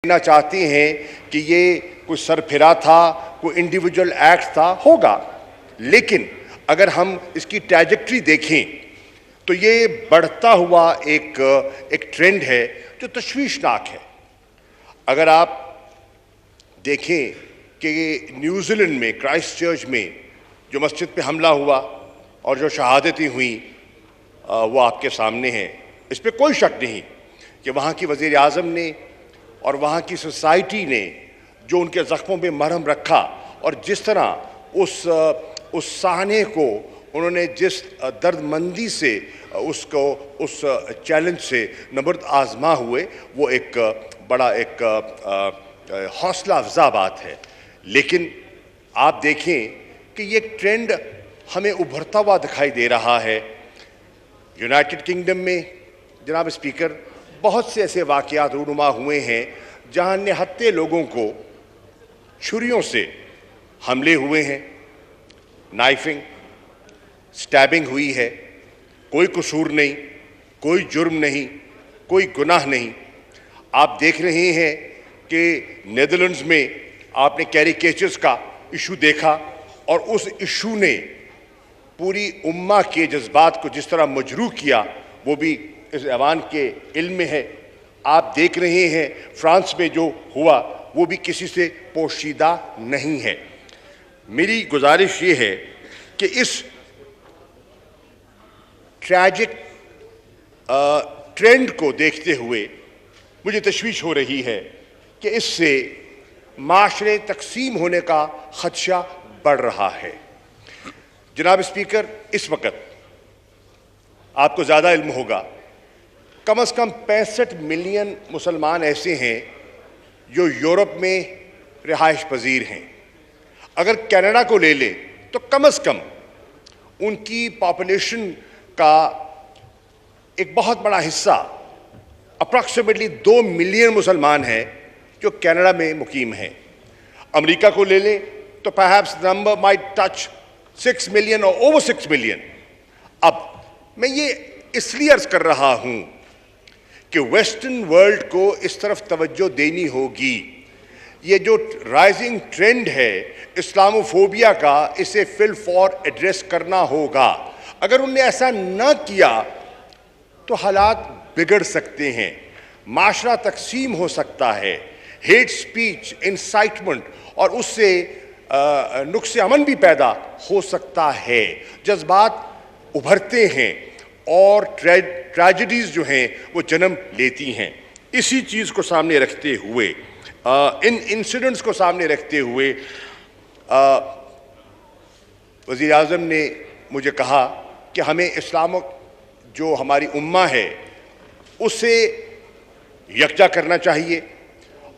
कहना चाहते हैं कि ये कोई सरफिरा था, कोई इंडिविजुअल एक्ट था, होगा, लेकिन अगर हम इसकी ट्रैजेक्टरी देखें तो ये बढ़ता हुआ एक ट्रेंड है जो तशवीशनाक है। अगर आप देखें कि न्यूजीलैंड में क्राइस्ट चर्च में जो मस्जिद पे हमला हुआ और जो शहादतें हुई वो आपके सामने हैं। इस पर कोई शक नहीं कि वहाँ की वज़ीर आज़म ने और वहाँ की सोसाइटी ने जो उनके ज़ख्मों पे मरहम रखा और जिस तरह उस साहने को उन्होंने जिस दर्दमंदी से उस चैलेंज से नबर्द आज़मा हुए, वो एक बड़ा एक हौसला अफजा बात है। लेकिन आप देखें कि ये ट्रेंड हमें उभरता हुआ दिखाई दे रहा है। यूनाइटेड किंगडम में जनाब स्पीकर बहुत से ऐसे वाक़यात रूनुमा हुए हैं जहां निहत्ते लोगों को छुरियों से हमले हुए हैं, नाइफिंग, स्टैबिंग हुई है, कोई कसूर नहीं, कोई जुर्म नहीं, कोई गुनाह नहीं। आप देख रहे हैं कि नेदरलैंड्स में आपने कैरिकेचर्स का इशू देखा और उस इशू ने पूरी उम्मा के जज्बात को जिस तरह मजरूह किया वो भी इस ऐवान के इल्म में है। आप देख रहे हैं फ्रांस में जो हुआ वो भी किसी से पोशीदा नहीं है। मेरी गुजारिश ये है कि इस ट्रैजिक ट्रेंड को देखते हुए मुझे तशवीश हो रही है कि इससे माशरे तकसीम होने का खदशा बढ़ रहा है। जनाब स्पीकर, इस वक्त आपको ज़्यादा इल्म होगा, कम से कम 65 मिलियन मुसलमान ऐसे हैं जो यूरोप में रिहाइश पजीर हैं। अगर कनाडा को ले लें तो कम से कम उनकी पॉपुलेशन का एक बहुत बड़ा हिस्सा, अप्रॉक्सीमेटली 2 मिलियन मुसलमान हैं जो कनाडा में मुकीम हैं। अमेरिका को ले लें तो perhaps number might touch 6 million और ओवर 6 मिलियन। अब मैं ये इसलिए अर्ज कर रहा हूं कि वेस्टर्न वर्ल्ड को इस तरफ तवज्जो देनी होगी। ये जो राइजिंग ट्रेंड है इस्लामोफोबिया का, इसे फिल फॉर एड्रेस करना होगा। अगर उनने ऐसा न किया तो हालात बिगड़ सकते हैं, माशरा तकसीम हो सकता है, हेट स्पीच, इंसाइटमेंट और उससे नुक्से अमन भी पैदा हो सकता है। जज्बात उभरते हैं और ट्रेजेडीज़ जो हैं वो जन्म लेती हैं। इसी चीज़ को सामने रखते हुए, इन इंसिडेंट्स को सामने रखते हुए वज़ीर आज़म ने मुझे कहा कि हमें इस्लाम जो हमारी उम्मा है उसे यकजा करना चाहिए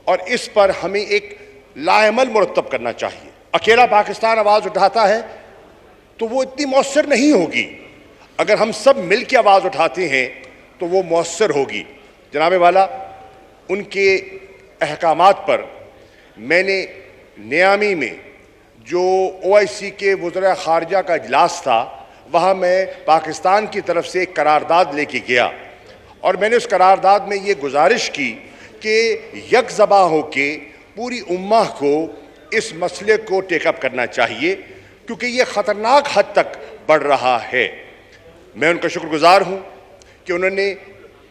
और इस पर हमें एक लाअमल मुरतब करना चाहिए। अकेला पाकिस्तान आवाज़ उठाता है तो वो इतनी मौसर नहीं होगी, अगर हम सब मिल के आवाज़ उठाते हैं तो वो मौसर होगी। जनाब वाला, उनके अहकामात पर मैंने नियामी में जो OIC के वज़ीर ख़ारिजा का इजलास था वहाँ मैं पाकिस्तान की तरफ से एक करारदाद लेके गया और मैंने उस करारदाद में ये गुजारिश की कि यकज़बा होके पूरी उम्मा को इस मसले को टेकअप करना चाहिए क्योंकि ये ख़तरनाक हद तक बढ़ रहा है। मैं उनका शुक्रगुजार हूँ कि उन्होंने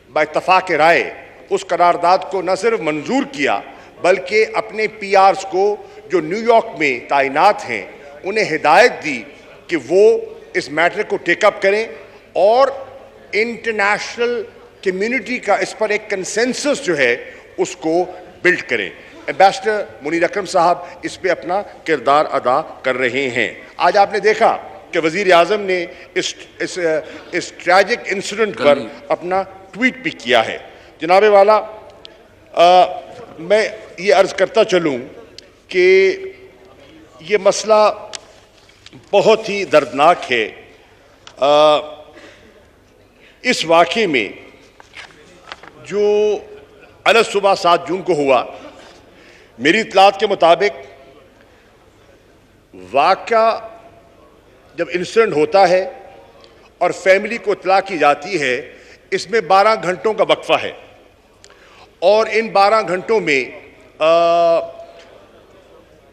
बाइत्तफ़ाक़ राय उस करारदाद को न सिर्फ मंजूर किया बल्कि अपने PRs को जो न्यूयॉर्क में तैनात हैं उन्हें हिदायत दी कि वो इस मैटर को टेकअप करें और इंटरनेशनल कम्युनिटी का इस पर एक कंसेंसस जो है उसको बिल्ड करें। एम्बेसडर मुनीर अकरम साहब इस पे अपना किरदार अदा कर रहे हैं। आज आपने देखा कि वज़ीर आज़म ने इस ट्रैजिक इंसिडेंट पर अपना ट्वीट भी किया है। जनाबे वाला, मैं ये अर्ज़ करता चलूँ कि ये मसला बहुत ही दर्दनाक है। इस वाक़े में जो अलग सुबह 7 जून को हुआ, मेरी इत्तलात के मुताबिक वाक़ा जब इंसिडेंट होता है और फैमिली को इत्तला की जाती है इसमें 12 घंटों का वक्फा है और इन 12 घंटों में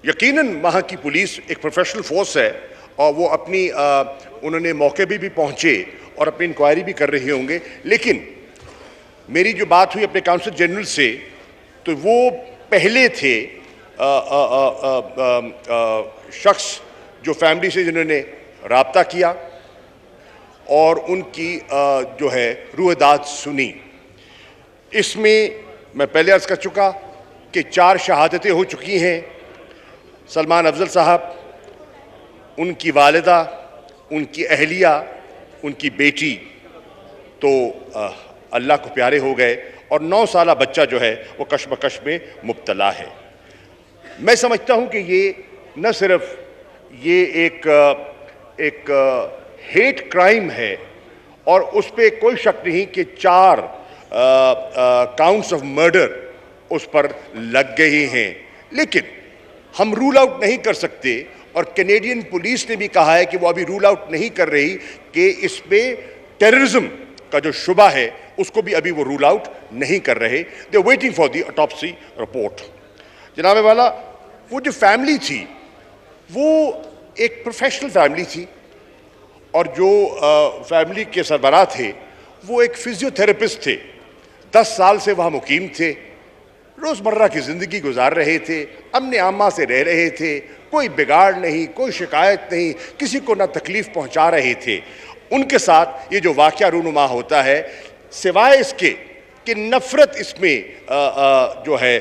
यकीनन वहाँ की पुलिस एक प्रोफेशनल फोर्स है और वो अपनी उन्होंने मौके भी पहुँचे और अपनी इंक्वायरी भी कर रहे होंगे। लेकिन मेरी जो बात हुई अपने काउंसिल जनरल से, तो वो पहले थे शख्स जो फैमिली से जिन्होंने राब्ता किया और उनकी जो है रूहदाद सुनी। इसमें मैं पहले अर्ज़ कर चुका कि 4 शहादतें हो चुकी हैं। सलमान अफजल साहब, उनकी वालिदा, उनकी अहलिया, उनकी बेटी तो अल्लाह को प्यारे हो गए और 9 साला बच्चा जो है वो कशमकश में मुब्तला है। मैं समझता हूँ कि ये न सिर्फ ये एक हेट क्राइम है और उस पर कोई शक नहीं कि 4 काउंट्स ऑफ मर्डर उस पर लग गए हैं, लेकिन हम रूल आउट नहीं कर सकते और कैनेडियन पुलिस ने भी कहा है कि वो अभी रूल आउट नहीं कर रही कि इस पे टेररिज्म का जो शुबा है उसको भी अभी वो रूल आउट नहीं कर रहे। They are waiting for the autopsy report. जनाब वाला, वो जो फैमिली थी वो एक प्रोफेशनल फैमिली थी और जो फैमिली के सरबराह थे वो एक फिजियोथेरेपिस्ट थे। 10 साल से वहाँ मुकीम थे, रोज़मर्रा की ज़िंदगी गुजार रहे थे, अमन आमा से रह रहे थे, कोई बिगाड़ नहीं, कोई शिकायत नहीं, किसी को ना तकलीफ़ पहुँचा रहे थे। उनके साथ ये जो वाक़या रूनुमा होता है, सिवाय इसके कि नफ़रत इसमें जो है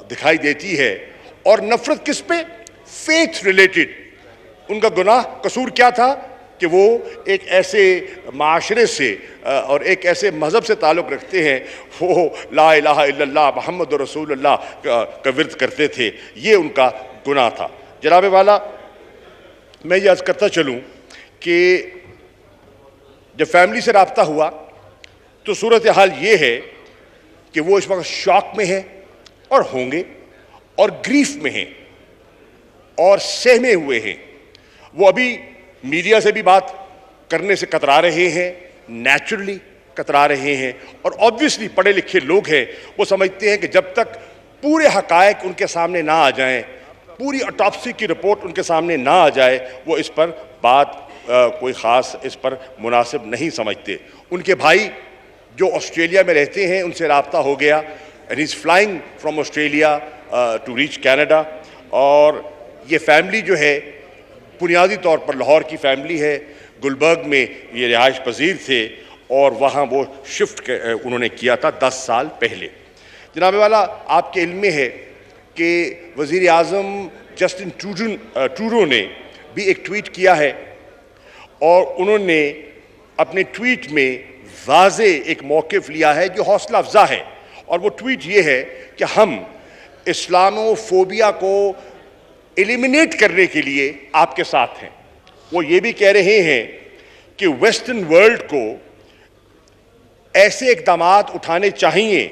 दिखाई देती है। और नफ़रत किस पे? Faith related. उनका गुनाह कसूर क्या था कि वो एक ऐसे माशरे से और एक ऐसे मज़हब से ताल्लुक़ रखते हैं, वो ला इलाहा इल्लल्लाह मुहम्मद रसूलुल्लाह का विर्द करते थे। ये उनका गुनाह था। जनाब वाला, मैं ये अर्ज़ करता चलूँ कि जब फैमिली से रब्ता हुआ तो सूरत हाल ये है कि वो इस वक्त शॉक में है और होंगे और ग्रीफ में हैं और सहमे हुए हैं। वो अभी मीडिया से भी बात करने से कतरा रहे हैं, नेचुरली कतरा रहे हैं। और ऑब्वियसली पढ़े लिखे लोग हैं, वो समझते हैं कि जब तक पूरे हकायक उनके सामने ना आ जाएं, पूरी ऑटोप्सी की रिपोर्ट उनके सामने ना आ जाए, वो इस पर बात कोई ख़ास इस पर मुनासिब नहीं समझते। उनके भाई जो ऑस्ट्रेलिया में रहते हैं उनसे रब्ता हो गया and he is flying from Australia to reach Canada. और ये फैमिली जो है बुनियादी तौर पर लाहौर की फैमिली है, गुलबर्ग में ये रिहाइश पजीर थे और वहाँ वो शिफ्ट उन्होंने किया था 10 साल पहले। जनाब वाला, आपके इल्म में है कि वज़ीर आज़म जस्टिन ट्रूडो ने भी एक ट्वीट किया है और उन्होंने अपने ट्वीट में वाज़े एक मौक़िफ़ लिया है जो हौसला अफ़ज़ा है। और वो ट्वीट ये है कि हम इस्लामोफोबिया को एलिमिनेट करने के लिए आपके साथ हैं। वो ये भी कह रहे हैं कि वेस्टर्न वर्ल्ड को ऐसे इक़दामात उठाने चाहिए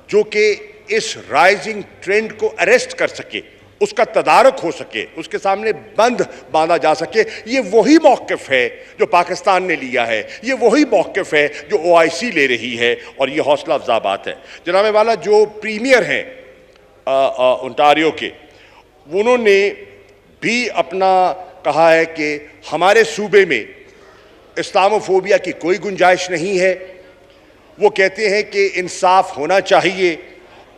जो कि इस राइजिंग ट्रेंड को अरेस्ट कर सके, उसका तदारक हो सके, उसके सामने बंद बांधा जा सके। ये वही मौक़िफ़ है जो पाकिस्तान ने लिया है, ये वही मौक़िफ़ है जो OIC ले रही है और ये हौसला अफ़ज़ा बात है। जनाब वाला, जो प्रीमियर हैं ओंटारियो के, उन्होंने भी अपना कहा है कि हमारे सूबे में इस्लामोफोबिया की कोई गुंजाइश नहीं है। वो कहते हैं कि इंसाफ होना चाहिए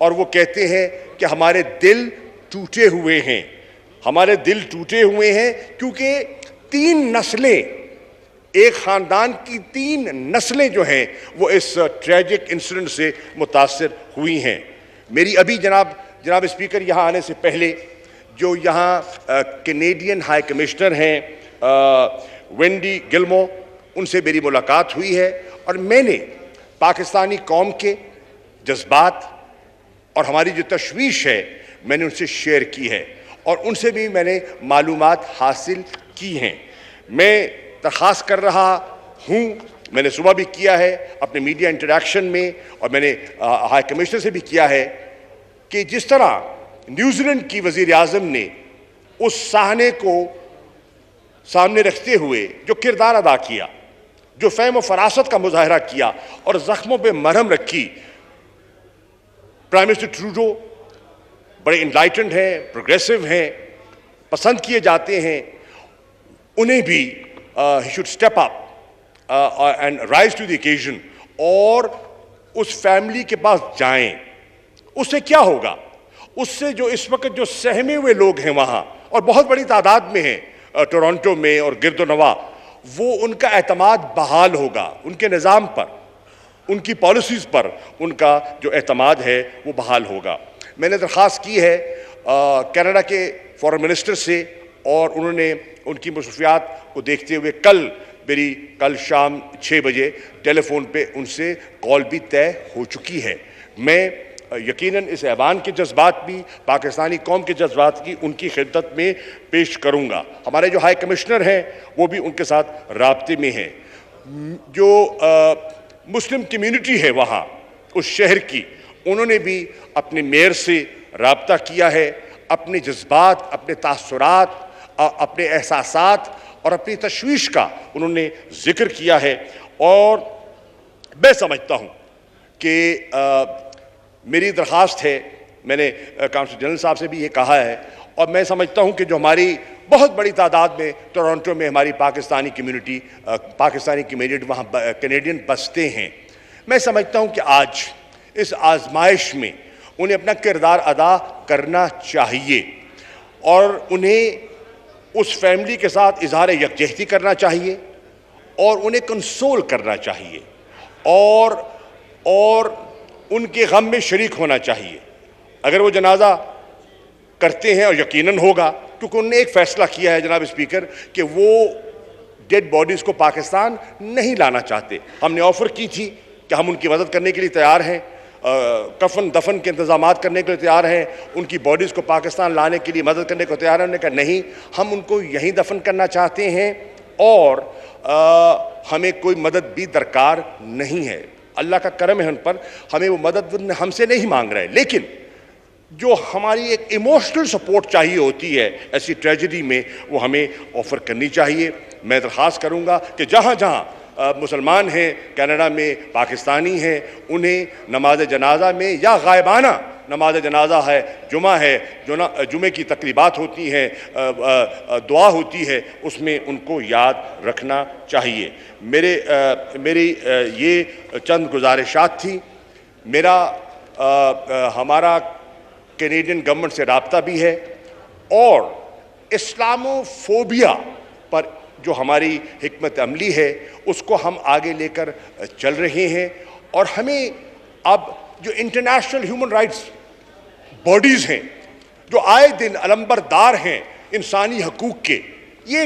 और वो कहते हैं कि हमारे दिल टूटे हुए हैं, हमारे दिल टूटे हुए हैं क्योंकि 3 नस्लें, एक ख़ानदान की 3 नस्लें जो हैं वो इस ट्रेजिक इंसिडेंट से मुतासर हुई हैं। मेरी अभी जनाब स्पीकर यहाँ आने से पहले जो यहाँ कैनेडियन हाई कमिश्नर हैं वेंडी गिल्मो, उनसे मेरी मुलाकात हुई है और मैंने पाकिस्तानी कौम के जज्बात और हमारी जो तशवीश है मैंने उनसे शेयर की है और उनसे भी मैंने मालूमात हासिल की हैं। मैं दरख्वास्त कर रहा हूँ, मैंने सुबह भी किया है अपने मीडिया इंटरेक्शन में और मैंने हाई कमिश्नर से भी किया है कि जिस तरह न्यूजीलैंड की वज़ीर आज़म ने उस साहने को सामने रखते हुए जो किरदार अदा किया, जो फ़हम व फरासत का मुजाहरा किया और ज़ख्मों पे मरहम रखी, प्राइम मिनिस्टर ट्रूडो बड़े इनलाइटेंड हैं, प्रोग्रेसिव हैं, पसंद किए जाते हैं, उन्हें भी he should step up and rise to the occasion और उस फैमिली के पास जाएं। उससे क्या होगा? उससे जो इस वक्त जो सहमे हुए लोग हैं वहाँ, और बहुत बड़ी तादाद में हैं टोरंटो में और गिरदोनवा, वो उनका एतमाद बहाल होगा, उनके निज़ाम पर, उनकी पॉलिसीज़ पर उनका जो एतमाद है वो बहाल होगा। मैंने दरख्वास्त की है कनाडा के फॉरेन मिनिस्टर से, और उन्होंने उनकी मसरूफियात को देखते हुए कल शाम 6 बजे टेलीफोन पे उनसे कॉल भी तय हो चुकी है। मैं यकीनन इस ऐवान के जज्बात भी, पाकिस्तानी कौम के जज्बात की उनकी खिदमत में पेश करूँगा। हमारे जो हाई कमिश्नर हैं वो भी उनके साथ राब्ते में हैं। जो मुस्लिम कम्यूनिटी है वहाँ उस शहर की, उन्होंने भी अपने मेयर से राब्ता किया है, अपने जज्बात, अपने तासुरात, अपने एहसासात और अपनी तशवीश का उन्होंने जिक्र किया है। और मैं समझता हूँ कि मेरी दरख्वास्त है, मैंने काउंसिल जनरल साहब से भी ये कहा है, और मैं समझता हूँ कि जो हमारी बहुत बड़ी तादाद में टोरंटो में हमारी पाकिस्तानी कम्यूनिटी वहाँ कैनेडियन बसते हैं, मैं समझता हूँ कि आज इस आजमाइश में उन्हें अपना किरदार अदा करना चाहिए और उन्हें उस फैमिली के साथ इजहार यकजहती करना चाहिए और उन्हें कंसोल करना चाहिए और उनके गम में शरीक होना चाहिए। अगर वो जनाजा करते हैं, और यकीनन होगा क्योंकि उन्होंने एक फ़ैसला किया है जनाब स्पीकर कि वो डेड बॉडीज़ को पाकिस्तान नहीं लाना चाहते। हमने ऑफ़र की थी कि हम उनकी मदद करने के लिए तैयार हैं, कफन दफन के इंतज़ाम करने के लिए तैयार हैं, उनकी बॉडीज़ को पाकिस्तान लाने के लिए मदद करने को तैयार हैं। उन्होंने कहा नहीं, हम उनको यहीं दफन करना चाहते हैं और हमें कोई मदद भी दरकार नहीं है। अल्लाह का करम है उन पर, हमें वो मदद हमसे नहीं मांग रहे, लेकिन जो हमारी एक इमोशनल सपोर्ट चाहिए होती है ऐसी ट्रेजेडी में, वो हमें ऑफ़र करनी चाहिए। मैं दरख्वास्त करूँगा कि जहाँ जहाँ मुसलमान हैं कनाडा में, पाकिस्तानी हैं, उन्हें नमाज जनाजा में या गायबाना नमाज जनाजा है, जुमा है, जुमे की तकरीबात होती हैं, दुआ होती है, उसमें उनको याद रखना चाहिए। मेरी ये चंद गुजारिशात थी। हमारा कैनेडियन गवर्नमेंट से राब्ता भी है और इस्लामोफोबिया पर जो हमारी हिकमत अमली है उसको हम आगे लेकर चल रहे हैं। और हमें अब जो इंटरनेशनल ह्यूमन राइट्स बॉडीज़ हैं, जो आए दिन अलंबरदार हैं इंसानी हकूक़ के, ये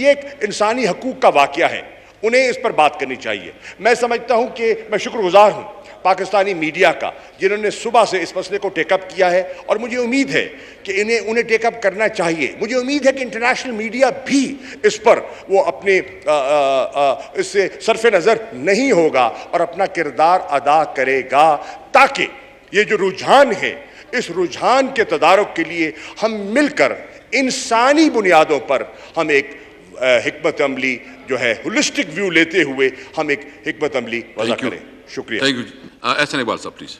एक इंसानी हकूक़ का वाक़या है, उन्हें इस पर बात करनी चाहिए। मैं समझता हूँ कि मैं शुक्रगुज़ार हूँ पाकिस्तानी मीडिया का, जिन्होंने सुबह से इस मसले को टेकअप किया है, और मुझे उम्मीद है कि उन्हें टेकअप करना चाहिए। मुझे उम्मीद है कि इंटरनेशनल मीडिया भी इस पर वो अपने इससे सरफ नज़र नहीं होगा और अपना किरदार अदा करेगा, ताकि ये जो रुझान है, इस रुझान के तदारुक के लिए हम मिलकर इंसानी बुनियादों पर हम एक हिकमत अमली जो है होलिस्टिक व्यू लेते हुए हम एक हिकमत अमली वज़ा करें। शुक्रिया। Thank you. एहसान इकबाल साहब प्लीज़।